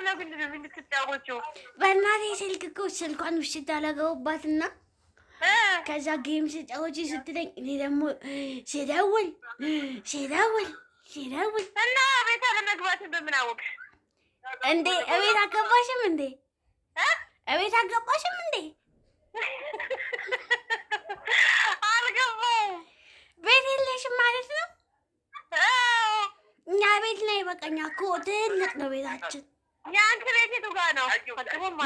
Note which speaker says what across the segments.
Speaker 1: ነው ግን የምትጫወቹው?
Speaker 2: በእናቴ ስልክ እኮ ስልኳን ውሽት አደረገውባትና ከዛ ጌም ስጫወች ስትለኝ እኔ ደግሞ ሲደውል
Speaker 1: እና ቤት አለመግባት በምን አወቅሽ
Speaker 2: እንዴ? እቤት አገባሽም እንዴ? እቤት አገባሽም እንዴ?
Speaker 1: አልገባሁም።
Speaker 2: ቤት የለሽም ማለት ነው? እኛ ቤት ላይ በቃኛ እኮ ትልቅ ነው ቤታችን።
Speaker 1: የአንቺ ቤት የቱ ጋር ነው?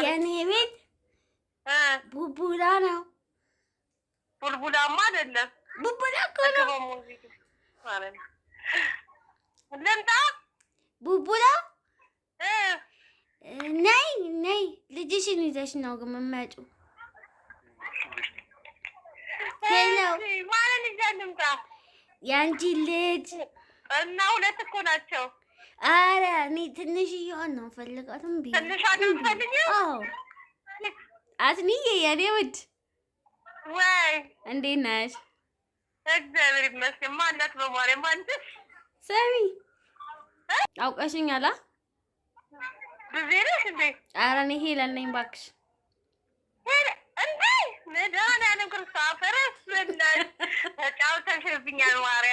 Speaker 2: የእኔ ቤት ቡቡላ ነው።
Speaker 1: ቡልቡላማ አይደለም።
Speaker 2: ቡቡላ እኮ ነው።
Speaker 1: ልምጣ?
Speaker 2: ቡቡላ ነይ ልጅሽን ይዘሽ ነው ግን የምትመጪው። ሄሎ
Speaker 1: ማንን ይዘሽ ልምጣ?
Speaker 2: የአንቺ ልጅ
Speaker 1: እና ሁለት እኮ ናቸው።
Speaker 2: ኧረ እኔ ትንሽዬዋን ነው ፈልጋትም ቢሆን
Speaker 1: ትንሽ አትፈልጊው?
Speaker 2: አዎ አትንዬ የኔ ውድ
Speaker 1: ወይ
Speaker 2: እንዴት ነሽ?
Speaker 1: እግዚአብሔር ይመስገን። ማናት በማርያም አንቺስ?
Speaker 2: ሰሚ አውቀሽኛል?
Speaker 1: ብዙ ነሽ እንዴ?
Speaker 2: ኧረ እኔ ሄለን ነኝ እባክሽ።
Speaker 1: እንዴ መድኃኒዓለም ክርስቶስ አፈረስ በእናትሽ ተጫውተሽብኛል ማርያም